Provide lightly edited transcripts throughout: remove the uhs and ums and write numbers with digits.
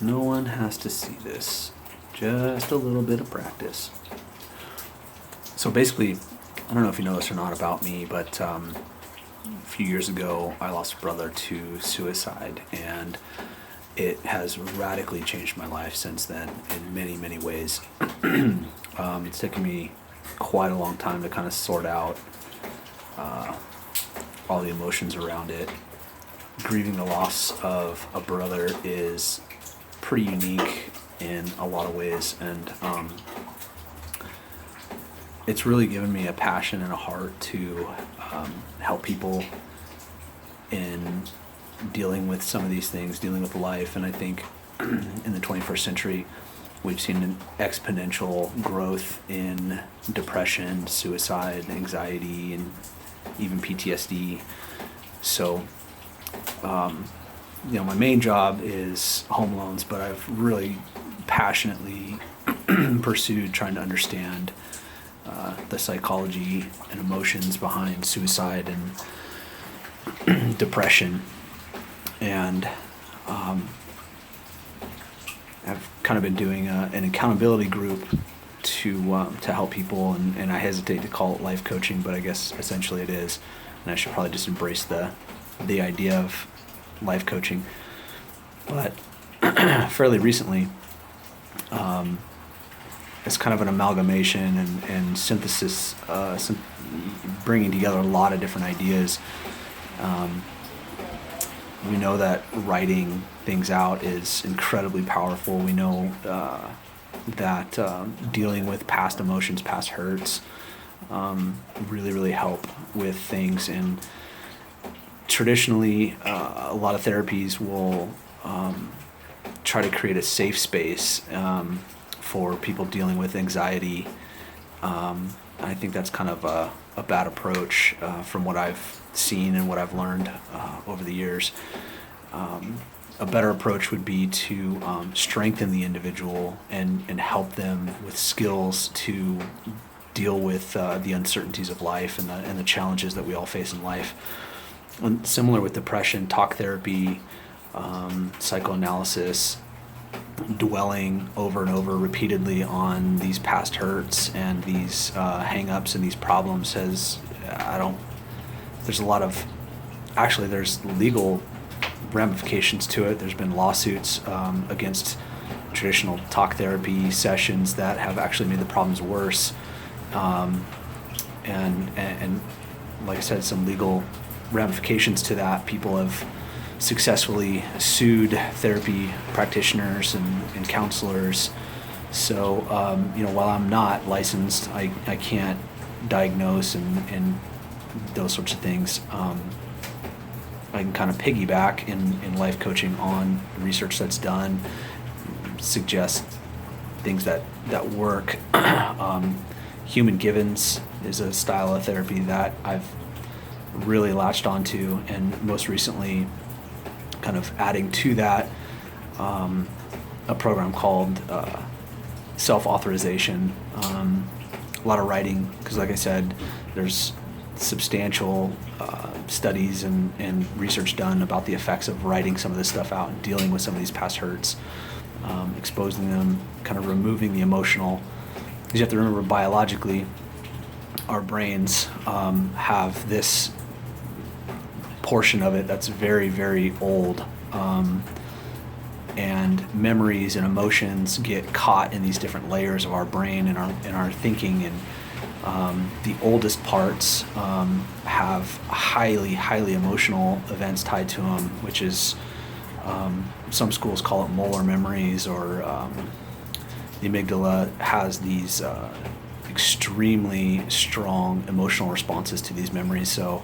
No one has to see this. Just a little bit of practice. So basically, I don't know if you know this or not about me, but a few years ago, I lost a brother to suicide, and it has radically changed my life since then in many, many ways. It's taken me quite a long time to kind of sort out all the emotions around it. Grieving the loss of a brother is pretty unique in a lot of ways, and it's really given me a passion and a heart to help people in dealing with some of these things, dealing with life. And I think in the 21st century, we've seen an exponential growth in depression, suicide, anxiety, and even PTSD. So, my main job is home loans, but I've really passionately pursued trying to understand the psychology and emotions behind suicide and depression. And I've kind of been doing an accountability group to help people, and I hesitate to call it life coaching, but I guess essentially it is. And I should probably just embrace the idea of life coaching. But fairly recently, it's kind of an amalgamation and synthesis, bringing together a lot of different ideas. We know that writing things out is incredibly powerful. We know that dealing with past emotions, past hurts, really, really help with things. And traditionally, a lot of therapies will try to create a safe space for people dealing with anxiety. I think that's kind of a bad approach from what I've seen and what I've learned over the years. A better approach would be to strengthen the individual and help them with skills to deal with the uncertainties of life and the challenges that we all face in life. And similar with depression, talk therapy, psychoanalysis, dwelling over and over repeatedly on these past hurts and these hang-ups and these problems there's a lot of, actually there's legal ramifications to it. There's been lawsuits against traditional talk therapy sessions that have actually made the problems worse. And like I said, some legal ramifications to that. People have successfully sued therapy practitioners and counselors. So, while I'm not licensed, I can't diagnose and those sorts of things. I can kind of piggyback in life coaching on research that's done, suggest things that work. Human Givens is a style of therapy that I've really latched onto, and most recently kind of adding to that a program called self-authorization. A lot of writing, because like I said, there's substantial studies and research done about the effects of writing some of this stuff out and dealing with some of these past hurts, exposing them, kind of removing the emotional. Because you have to remember, biologically, our brains have this portion of it that's very, very old, and memories and emotions get caught in these different layers of our brain and our thinking. And the oldest parts have highly, highly emotional events tied to them, which is, some schools call it molar memories, or the amygdala has these extremely strong emotional responses to these memories. So,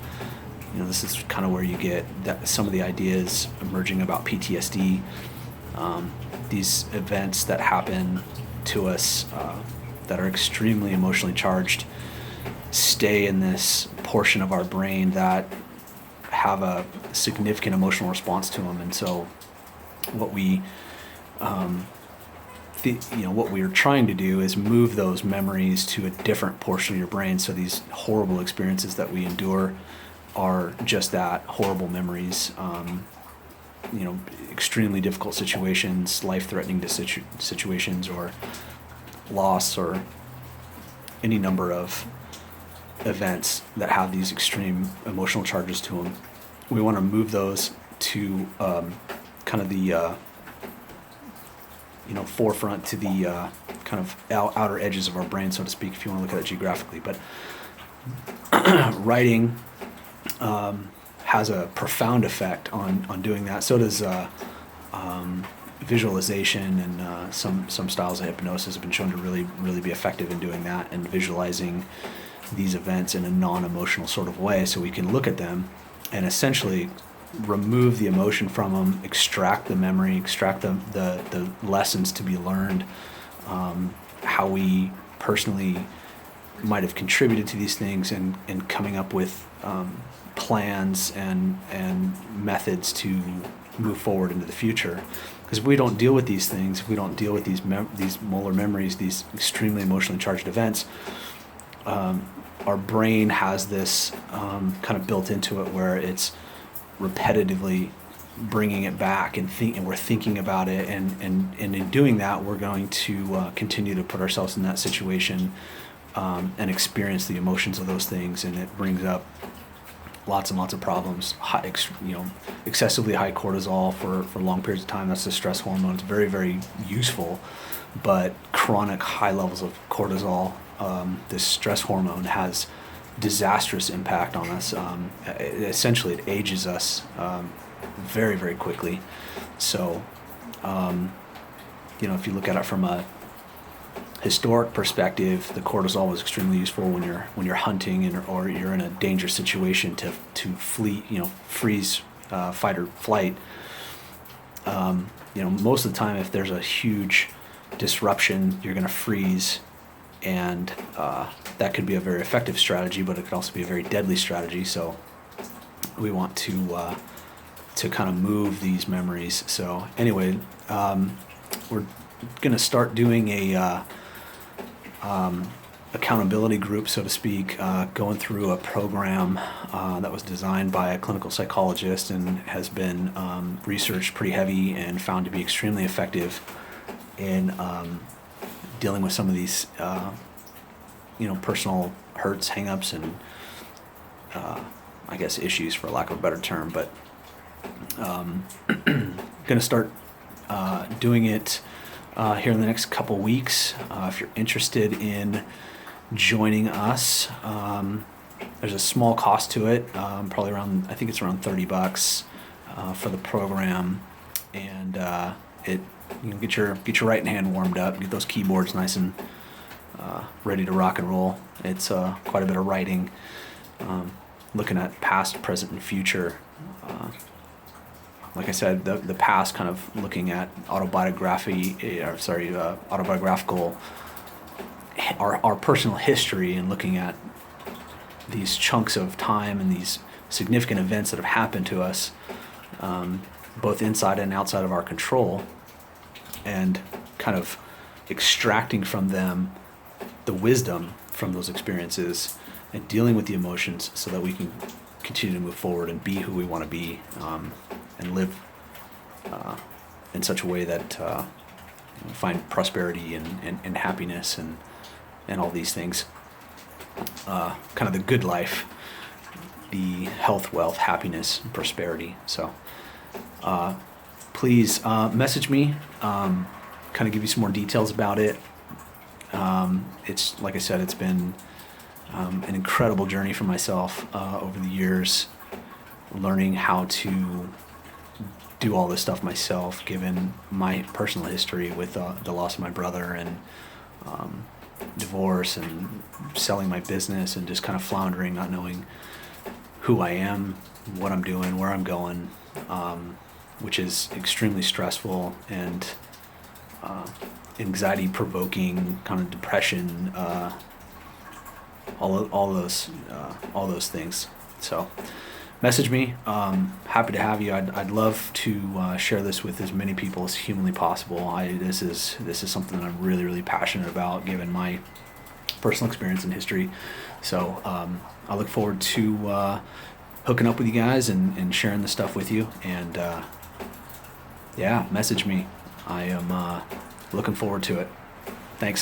this is kind of where you get some of the ideas emerging about PTSD. These events that happen to us that are extremely emotionally charged stay in this portion of our brain that have a significant emotional response to them. And so what we what we are trying to do is move those memories to a different portion of your brain, so these horrible experiences that we endure are just that, horrible memories. extremely difficult situations, life-threatening situations, or loss, or any number of events that have these extreme emotional charges to them. We want to move those to kind of the forefront, to the kind of outer edges of our brain, so to speak, if you want to look at it geographically. But writing has a profound effect on doing that. So does visualization, and some styles of hypnosis have been shown to really be effective in doing that, and visualizing these events in a non-emotional sort of way, so we can look at them and essentially remove the emotion from them, extract the memory, extract the lessons to be learned, how we personally might have contributed to these things, and coming up with plans and methods to move forward into the future. Because if we don't deal with these things, if we don't deal with these molar memories, these extremely emotionally charged events, our brain has this kind of built into it where it's repetitively bringing it back, and we're thinking about it, and in doing that, we're going to continue to put ourselves in that situation and experience the emotions of those things, and it brings up lots and lots of problems. Excessively high cortisol for long periods of time. That's the stress hormone. It's very, very useful, but chronic high levels of cortisol, this stress hormone, has disastrous impact on us. Essentially, it ages us very, very quickly. So, if you look at it from a historic perspective, the cortisol was extremely useful when you're hunting or you're in a dangerous situation to flee, freeze, fight or flight. Most of the time, if there's a huge disruption, you're going to freeze, and that could be a very effective strategy, but it could also be a very deadly strategy. So we want to kind of move these memories. So anyway, we're going to start doing a accountability group, so to speak, going through a program that was designed by a clinical psychologist and has been researched pretty heavy and found to be extremely effective in dealing with some of these personal hurts, hang-ups, and I guess issues, for lack of a better term. But going to start doing it here in the next couple weeks. If you're interested in joining us, there's a small cost to it, probably I think it's around $30 for the program, and get your right hand warmed up, get those keyboards nice and ready to rock and roll. It's quite a bit of writing, looking at past, present, and future. Like I said, the past, kind of looking at autobiographical, our personal history, and looking at these chunks of time and these significant events that have happened to us, both inside and outside of our control, and kind of extracting from them the wisdom from those experiences and dealing with the emotions so that we can continue to move forward and be who we want to be, and live in such a way that find prosperity and happiness and all these things. Kind of the good life, the health, wealth, happiness, and prosperity. So please message me, kind of give you some more details about it. It's, like I said, it's been an incredible journey for myself over the years, learning how to do all this stuff myself, given my personal history with the loss of my brother, and divorce, and selling my business, and just kind of floundering, not knowing who I am, what I'm doing, where I'm going, which is extremely stressful and anxiety-provoking, kind of depression, all those things. So message me. Happy to have you. I'd love to share this with as many people as humanly possible. This is something that I'm really, really passionate about, given my personal experience and history. So I look forward to hooking up with you guys and sharing this stuff with you. And Yeah, message me. I am looking forward to it. Thanks.